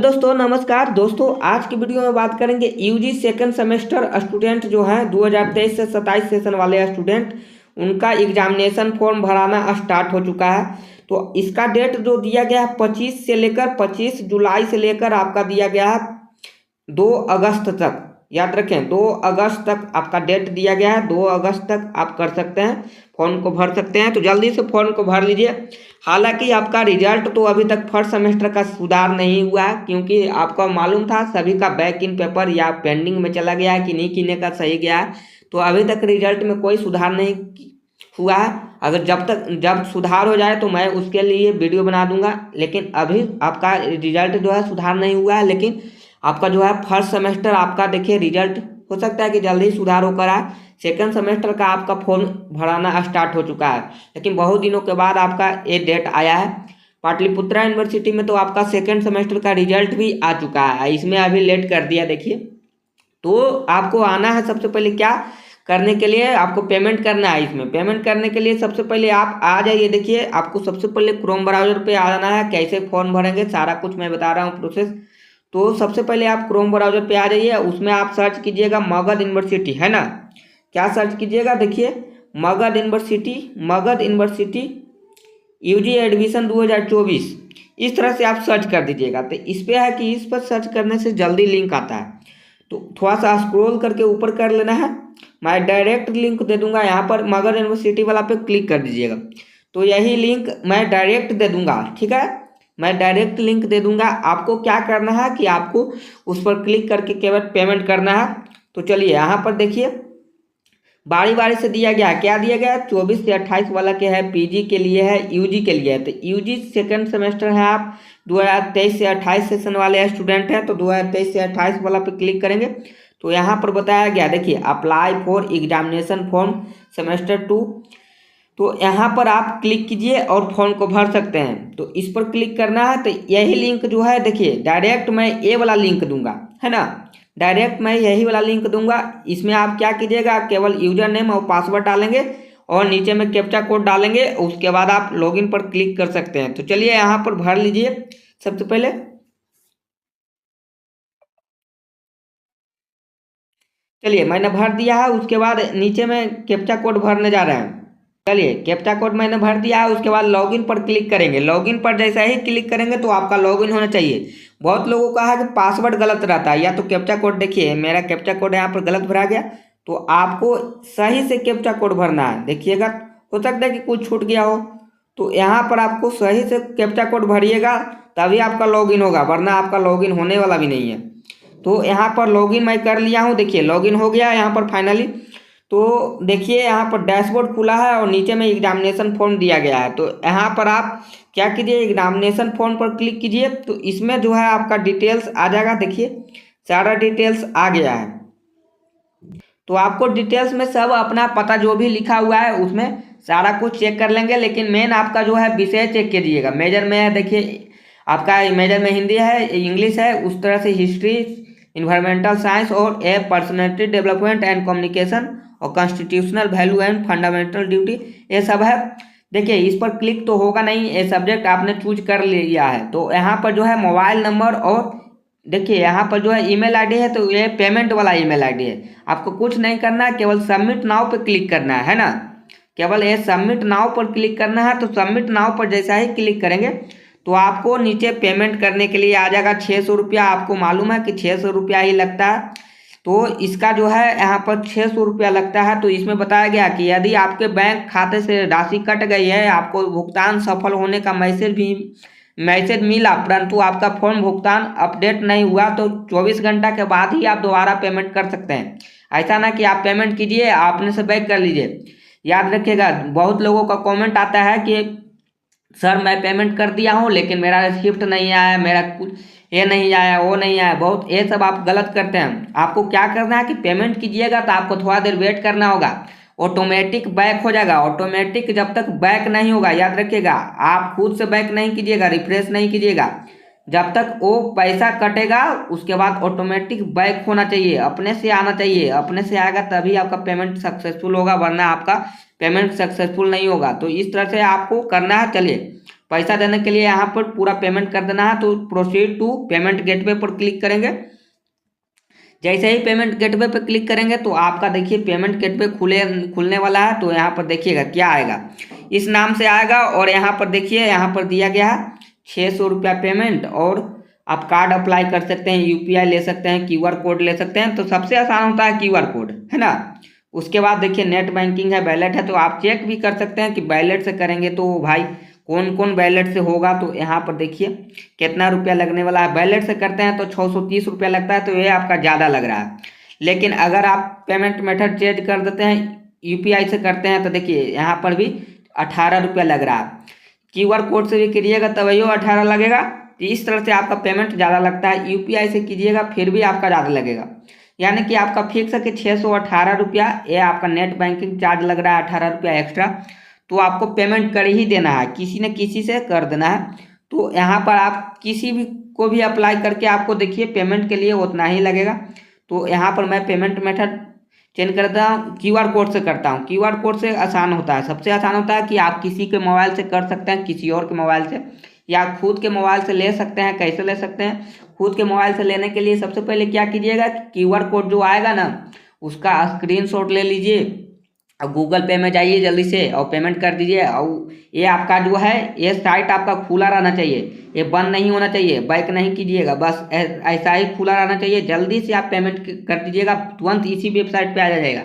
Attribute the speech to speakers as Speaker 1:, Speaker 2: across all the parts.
Speaker 1: दोस्तों नमस्कार दोस्तों, आज की वीडियो में बात करेंगे यूजी सेकंड सेमेस्टर स्टूडेंट जो हैं 2023 से 27 सेशन वाले स्टूडेंट, उनका एग्जामिनेशन फॉर्म भराना स्टार्ट हो चुका है। तो इसका डेट जो दिया गया है 25 जुलाई से लेकर आपका दिया गया है 2 अगस्त तक। याद रखें 2 अगस्त तक आपका डेट दिया गया है। 2 अगस्त तक आप कर सकते हैं, फॉर्म को भर सकते हैं। तो जल्दी से फॉर्म को भर लीजिए। हालांकि आपका रिजल्ट तो अभी तक फर्स्ट सेमेस्टर का सुधार नहीं हुआ है, क्योंकि आपको मालूम था सभी का बैक इन पेपर या पेंडिंग में चला गया है कि नहीं किने का सही गया है। तो अभी तक रिजल्ट में कोई सुधार नहीं हुआ है। अगर जब सुधार हो जाए तो मैं उसके लिए वीडियो बना दूंगा। लेकिन अभी आपका रिजल्ट जो है सुधार नहीं हुआ है। लेकिन आपका जो है फर्स्ट सेमेस्टर आपका देखिए रिजल्ट हो सकता है कि जल्दी ही सुधार होकर आए। सेकंड सेमेस्टर का आपका फॉर्म भराना स्टार्ट हो चुका है, लेकिन बहुत दिनों के बाद आपका ये डेट आया है। पाटलिपुत्रा यूनिवर्सिटी में तो आपका सेकंड सेमेस्टर का रिजल्ट भी आ चुका है, इसमें अभी लेट कर दिया। देखिए तो आपको आना है, सबसे पहले क्या करने के लिए आपको पेमेंट करना है। इसमें पेमेंट करने के लिए सबसे पहले आप आ जाइए। देखिए आपको सबसे पहले क्रोम ब्राउजर पे आ जाना है। कैसे फॉर्म भरेंगे सारा कुछ मैं बता रहा हूँ प्रोसेस। तो सबसे पहले आप क्रोम ब्राउजर पे आ जाइए, उसमें आप सर्च कीजिएगा मगध यूनिवर्सिटी, है ना। क्या सर्च कीजिएगा, देखिए मगध यूनिवर्सिटी यूजी एडमिशन 2024, इस तरह से आप सर्च कर दीजिएगा। तो इस पे है कि इस पर सर्च करने से जल्दी लिंक आता है। तो थोड़ा सा स्क्रॉल करके ऊपर कर लेना है। मैं डायरेक्ट लिंक दे दूंगा, यहाँ पर मगध यूनिवर्सिटी वाला पे क्लिक कर दीजिएगा। तो यही लिंक मैं डायरेक्ट दे दूंगा, ठीक है। मैं डायरेक्ट लिंक दे दूंगा। आपको क्या करना है कि आपको उस पर क्लिक करके केवल पेमेंट करना है। तो चलिए यहाँ पर देखिए बारी बारी से दिया गया है। क्या दिया गया है, 24 से 28 वाला क्या है, पीजी के लिए है, यूजी के लिए है। तो यूजी सेकंड सेमेस्टर है, आप 2023 से 28 सेशन वाले स्टूडेंट हैं। तो 2023 से 28 वाला पे क्लिक करेंगे तो यहाँ पर बताया गया, देखिए apply for examination form semester 2। तो यहाँ पर आप क्लिक कीजिए और फॉर्म को भर सकते हैं। तो इस पर क्लिक करना है। तो यही लिंक जो है देखिए डायरेक्ट मैं ये वाला लिंक दूंगा, है ना। डायरेक्ट मैं यही वाला लिंक दूंगा। इसमें आप क्या कीजिएगा, केवल यूजर नेम और पासवर्ड डालेंगे और नीचे में कैप्चा कोड डालेंगे। उसके बाद आप लॉगिन पर क्लिक कर सकते हैं। तो चलिए यहाँ पर भर लीजिए। सबसे पहले चलिए मैंने भर दिया है। उसके बाद नीचे में कैप्चा कोड भरने जा रहे हैं। चलिए कैप्चा कोड मैंने भर दिया है। उसके बाद लॉगिन पर क्लिक करेंगे। लॉगिन पर जैसा ही क्लिक करेंगे तो आपका लॉगिन होना चाहिए। बहुत लोगों का है कि पासवर्ड गलत रहता है, या तो कैप्चा कोड, देखिए मेरा कैप्चा कोड यहाँ पर गलत भरा गया। तो आपको सही से कैप्चा कोड भरना है। देखिएगा हो सकता है कि कुछ छूट गया हो। तो यहाँ पर आपको सही से कैप्चा कोड भरिएगा, तभी आपका लॉगिन होगा, वरना आपका लॉगिन होने वाला भी नहीं है। तो यहाँ पर लॉगिन मैं कर लिया हूँ। देखिए लॉगिन हो गया यहाँ पर फाइनली। तो देखिए यहाँ पर डैशबोर्ड खुला है और नीचे में एग्जामिनेशन फॉर्म दिया गया है। तो यहाँ पर आप क्या कीजिए, एग्जामिनेशन फॉर्म पर क्लिक कीजिए। तो इसमें जो है आपका डिटेल्स आ जाएगा। देखिए सारा डिटेल्स आ गया है। तो आपको डिटेल्स में सब अपना पता जो भी लिखा हुआ है उसमें सारा कुछ चेक कर लेंगे। लेकिन मेन आपका जो है विषय चेक कीजिएगा। मेजर में है, देखिए आपका मेजर में हिंदी है, इंग्लिश है, उस तरह से हिस्ट्री, इन्वायरमेंटल साइंस और ए पर्सनैलिटी डेवलपमेंट एंड कम्युनिकेशन और constitutional value and fundamental duty, ये सब है। देखिए इस पर क्लिक तो होगा नहीं, ये सब्जेक्ट आपने चूज कर लिया है। तो यहाँ पर जो है मोबाइल नंबर और देखिए यहाँ पर जो है ईमेल आईडी है। तो ये पेमेंट वाला ईमेल आईडी है। आपको कुछ नहीं करना है, केवल सबमिट नाउ पर क्लिक करना है ना। केवल ये सबमिट नाउ पर क्लिक करना है। तो सबमिट नाउ पर जैसा ही क्लिक करेंगे तो आपको नीचे पेमेंट करने के लिए आ जाएगा 600 रुपया। आपको मालूम है कि 600 रुपया ही लगता है। तो इसका जो है यहाँ पर 600 रुपया लगता है। तो इसमें बताया गया कि यदि आपके बैंक खाते से राशि कट गई है, आपको भुगतान सफल होने का मैसेज मिला, परंतु आपका फॉर्म भुगतान अपडेट नहीं हुआ, तो 24 घंटा के बाद ही आप दोबारा पेमेंट कर सकते हैं। ऐसा ना कि आप पेमेंट कीजिए आपने से बैक कर लीजिए। याद रखिएगा बहुत लोगों का कॉमेंट आता है कि सर मैं पेमेंट कर दिया हूँ लेकिन मेरा रिसिप्ट नहीं आया, मेरा कुछ ये नहीं आया, वो नहीं आया। बहुत ये सब आप गलत करते हैं। आपको क्या करना है कि पेमेंट कीजिएगा तो आपको थोड़ा देर वेट करना होगा, ऑटोमेटिक बैक हो जाएगा। ऑटोमेटिक जब तक बैक नहीं होगा, याद रखिएगा आप खुद से बैक नहीं कीजिएगा, रिफ्रेश नहीं कीजिएगा। जब तक वो पैसा कटेगा उसके बाद ऑटोमेटिक बैक होना चाहिए, अपने से आना चाहिए। अपने से आएगा तभी आपका पेमेंट सक्सेसफुल होगा, वरना आपका पेमेंट सक्सेसफुल नहीं होगा। तो इस तरह से आपको करना है। चलिए पैसा देने के लिए यहाँ पर पूरा पेमेंट कर देना है। तो प्रोसीड टू पेमेंट गेटवे पर क्लिक करेंगे। जैसे ही पेमेंट गेटवे पर क्लिक करेंगे तो आपका देखिए पेमेंट गेटवे खुलने वाला है। तो यहाँ पर देखिएगा क्या आएगा, इस नाम से आएगा। और यहाँ पर देखिए यहाँ पर दिया गया है 600 रुपया पेमेंट, और आप कार्ड अप्लाई कर सकते हैं, यूपीआई ले सकते हैं, क्यूआर कोड ले सकते हैं। तो सबसे आसान होता है क्यूआर कोड, है ना। उसके बाद देखिए नेट बैंकिंग है, वैलेट है। तो आप चेक भी कर सकते हैं कि वैलेट से करेंगे तो भाई कौन कौन वैलेट से होगा। तो यहाँ पर देखिए कितना रुपया लगने वाला है। वैलेट से करते हैं तो 630 रुपया लगता है, तो ये आपका ज़्यादा लग रहा है। लेकिन अगर आप पेमेंट मेथड चेंज कर देते हैं, यूपीआई से करते हैं, तो देखिए यहाँ पर भी 18 रुपया लग रहा है। क्यूआर कोड से भी करिएगा तभी 18 लगेगा। तो इस तरह से आपका पेमेंट ज़्यादा लगता है। यूपीआई से कीजिएगा फिर भी आपका ज़्यादा लगेगा, यानी कि आपका फिक्स है कि 618 रुपया। ये आपका नेट बैंकिंग चार्ज लग रहा है 18 रुपया एक्स्ट्रा। तो आपको पेमेंट कर ही देना है, किसी न किसी से कर देना है। तो यहाँ पर आप किसी भी को भी अप्लाई करके आपको देखिए पेमेंट के लिए उतना ही लगेगा। तो यहाँ पर मैं पेमेंट मेथड चेंज करता हूँ, क्यूआर कोड से करता हूँ। क्यूआर कोड से आसान होता है, सबसे आसान होता है कि आप किसी के मोबाइल से कर सकते हैं, किसी और के मोबाइल से, या खुद के मोबाइल से ले सकते हैं। कैसे ले सकते हैं, खुद के मोबाइल से लेने के लिए सबसे पहले क्या कीजिएगा, क्यूआर कोड जो आएगा ना उसका स्क्रीनशॉट ले लीजिए और गूगल पे में जाइए जल्दी से और पेमेंट कर दीजिए। और ये आपका जो है ये साइट आपका खुला रहना चाहिए, ये बंद नहीं होना चाहिए, बैक नहीं कीजिएगा, बस ऐसा ही खुला रहना चाहिए। जल्दी से आप पेमेंट कर दीजिएगा, तुरंत इसी वेबसाइट पे आ जाएगा,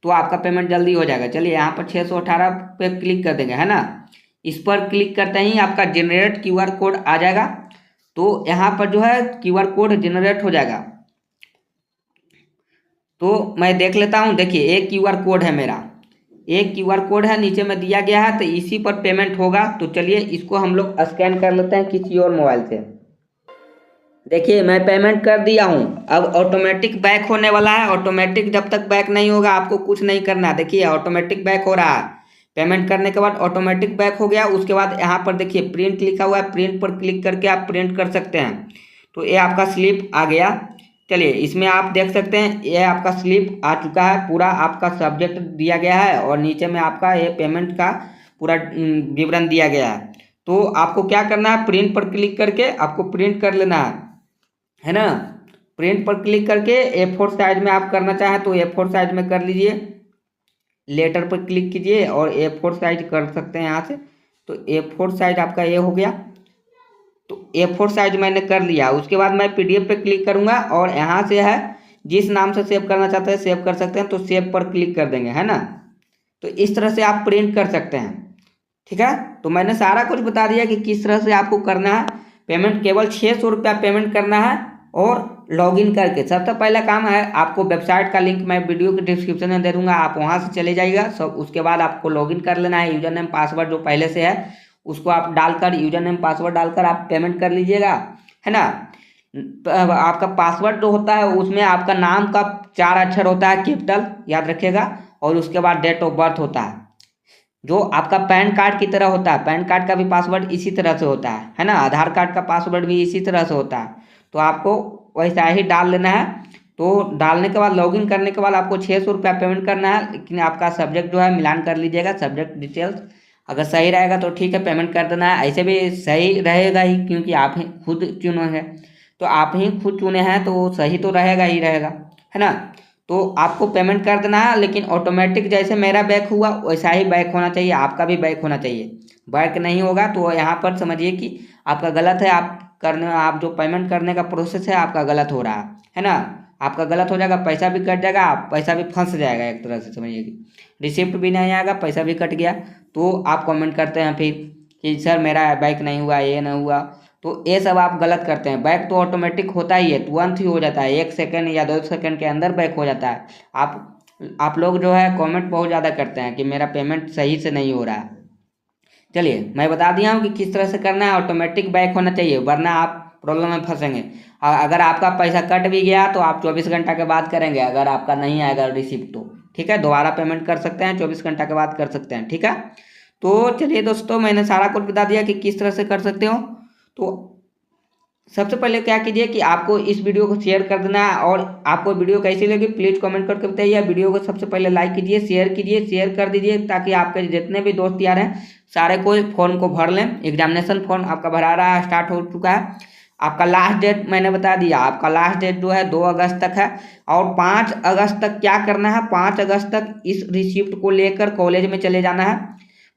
Speaker 1: तो आपका पेमेंट जल्दी हो जाएगा। चलिए यहाँ पर 618 पे क्लिक कर देंगे, है ना। इस पर क्लिक करते ही आपका जनरेट क्यूआर कोड आ जाएगा। तो यहाँ पर जो है क्यूआर कोड जनरेट हो जाएगा। तो मैं देख लेता हूँ, देखिए एक क्यूआर कोड है मेरा, एक क्यूआर कोड है नीचे में दिया गया है, तो इसी पर पेमेंट होगा। तो चलिए इसको हम लोग स्कैन कर लेते हैं किसी और मोबाइल से। देखिए मैं पेमेंट कर दिया हूँ, अब ऑटोमेटिक बैक होने वाला है। ऑटोमेटिक जब तक बैक नहीं होगा आपको कुछ नहीं करना है। देखिए ऑटोमेटिक बैक हो रहा है, पेमेंट करने के बाद ऑटोमेटिक बैक हो गया। उसके बाद यहाँ पर देखिए प्रिंट लिखा हुआ है, प्रिंट पर क्लिक करके आप प्रिंट कर सकते हैं। तो ये आपका स्लिप आ गया। चलिए इसमें आप देख सकते हैं ये आपका स्लिप आ चुका है, पूरा आपका सब्जेक्ट दिया गया है और नीचे में आपका ये पेमेंट का पूरा विवरण दिया गया है। तो आपको क्या करना है, प्रिंट पर क्लिक करके आपको प्रिंट कर लेना है ना। प्रिंट पर क्लिक करके A4 साइज में आप करना चाहें तो A4 साइज में कर लीजिए। लेटर पर क्लिक कीजिए और A4 साइज कर सकते हैं यहाँ से। तो A4 साइज आपका ये हो गया। तो A4 साइज मैंने कर लिया। उसके बाद मैं PDF पे क्लिक करूँगा और यहाँ से है जिस नाम से सेव करना चाहते हैं सेव कर सकते हैं, तो सेव पर क्लिक कर देंगे, है ना। तो इस तरह से आप प्रिंट कर सकते हैं, ठीक है। तो मैंने सारा कुछ बता दिया कि किस तरह से आपको करना है। पेमेंट केवल 600 रुपया पेमेंट करना है और लॉगिन करके। सबसे पहला काम है आपको वेबसाइट का लिंक मैं वीडियो के डिस्क्रिप्शन में दे दूँगा, आप वहाँ से चले जाइएगा सब। उसके बाद आपको लॉगिन कर लेना है, यूजर नेम पासवर्ड जो पहले से है उसको आप डालकर यूजर नेम पासवर्ड डालकर आप पेमेंट कर लीजिएगा, है ना। आपका पासवर्ड जो होता है उसमें आपका नाम का 4 अक्षर होता है कैपिटल, याद रखिएगा। और उसके बाद डेट ऑफ बर्थ होता है जो आपका पैन कार्ड की तरह होता है। पैन कार्ड का भी पासवर्ड इसी तरह से होता है ना। आधार कार्ड का पासवर्ड भी इसी तरह से होता है। तो आपको वैसा ही डाल लेना है। तो डालने के बाद लॉगिन करने के बाद आपको 600 रुपया पेमेंट करना है। लेकिन आपका सब्जेक्ट जो है मिलान कर लीजिएगा, सब्जेक्ट डिटेल्स अगर सही रहेगा तो ठीक है पेमेंट कर देना है। ऐसे भी सही रहेगा ही क्योंकि आप ही खुद चुने हैं, तो आप ही खुद चुने हैं तो सही तो रहेगा ही रहेगा, है ना। तो आपको पेमेंट कर देना है। लेकिन ऑटोमेटिक जैसे मेरा बैक हुआ वैसा ही बैक होना चाहिए, आपका भी बैक होना चाहिए। बैक नहीं होगा तो यहाँ पर समझिए कि आपका गलत है। आप जो पेमेंट करने का प्रोसेस है आपका गलत हो रहा है ना। आपका गलत हो जाएगा, पैसा भी कट जाएगा, पैसा भी फंस जाएगा एक तरह से, समझिए कि रिसिप्ट भी नहीं आएगा, पैसा भी कट गया। तो आप कमेंट करते हैं फिर कि सर मेरा बैक नहीं हुआ, ये नहीं हुआ। तो ये सब आप गलत करते हैं। बैक तो ऑटोमेटिक होता ही है, तुरंत ही हो जाता है, 1 सेकंड या 2 सेकंड के अंदर बैक हो जाता है। आप लोग जो है कमेंट बहुत ज़्यादा करते हैं कि मेरा पेमेंट सही से नहीं हो रहा है। चलिए मैं बता दिया हूँ कि किस तरह से करना है। ऑटोमेटिक बैक होना चाहिए वरना आप प्रॉब्लम में फंसेंगे। अगर आपका पैसा कट भी गया तो आप 24 घंटा के बाद करेंगे, अगर आपका नहीं आएगा रिसिप्ट तो ठीक है, दोबारा पेमेंट कर सकते हैं, 24 घंटा के बाद कर सकते हैं, ठीक है। तो चलिए दोस्तों मैंने सारा कुछ बता दिया कि किस तरह से कर सकते हो। तो सबसे पहले क्या कीजिए कि आपको इस वीडियो को शेयर कर देना है, और आपको वीडियो कैसी लगी प्लीज़ कमेंट करके बताइए। वीडियो को सबसे पहले लाइक कीजिए, शेयर कर दीजिए, ताकि आपके जितने भी दोस्त यार हैं सारे कोई फॉर्म को भर लें। एग्जामिनेशन फॉर्म आपका भरा रहा है, स्टार्ट हो चुका है। आपका लास्ट डेट मैंने बता दिया, आपका लास्ट डेट जो है 2 अगस्त तक है। और 5 अगस्त तक क्या करना है, 5 अगस्त तक इस रिसिप्ट को लेकर कॉलेज में चले जाना है।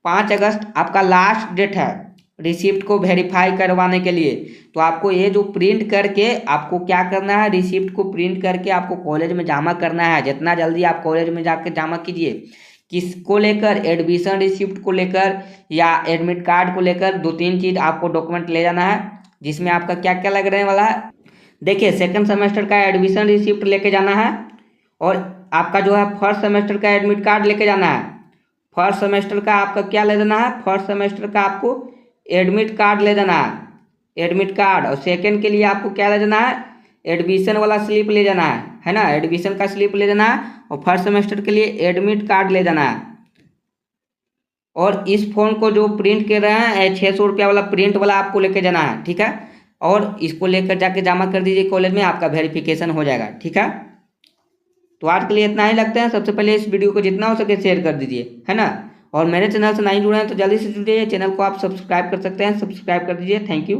Speaker 1: 5 अगस्त आपका लास्ट डेट है रिसिप्ट को वेरीफाई करवाने के लिए। तो आपको ये जो प्रिंट करके आपको क्या करना है, रिसिप्ट को प्रिंट करके आपको कॉलेज में जमा करना है। जितना जल्दी आप कॉलेज में जाकर जमा कीजिए। किसको लेकर, एडमिशन रिसिप्ट को लेकर या एडमिट कार्ड को लेकर 2-3 चीज़ आपको डॉक्यूमेंट ले जाना है, जिसमें आपका क्या क्या लगने वाला है। देखिए, सेकंड सेमेस्टर का एडमिशन रिसिप्ट लेके जाना है, और आपका जो है फर्स्ट सेमेस्टर का एडमिट कार्ड लेके जाना है। फर्स्ट सेमेस्टर का आपका क्या ले जाना है, फर्स्ट सेमेस्टर का आपको एडमिट कार्ड ले जाना है, एडमिट कार्ड। और सेकंड के लिए आपको क्या ले जाना है, एडमिशन वाला स्लिप ले जाना है ना, एडमिशन का स्लिप ले जाना है। और फर्स्ट सेमेस्टर के लिए एडमिट कार्ड ले जाना है। और इस फॉर्म को जो प्रिंट कर रहे हैं 600 रुपया वाला प्रिंट वाला आपको लेके जाना है, ठीक है। और इसको लेकर जाके जमा कर दीजिए कॉलेज में, आपका वेरिफिकेशन हो जाएगा, ठीक है। तो आज के लिए इतना ही लगता है। सबसे पहले इस वीडियो को जितना हो सके शेयर कर दीजिए, है ना। और मेरे चैनल से नहीं जुड़े हैं तो जल्दी से जुड़िए, चैनल को आप सब्सक्राइब कर सकते हैं, सब्सक्राइब कर दीजिए। Thank you.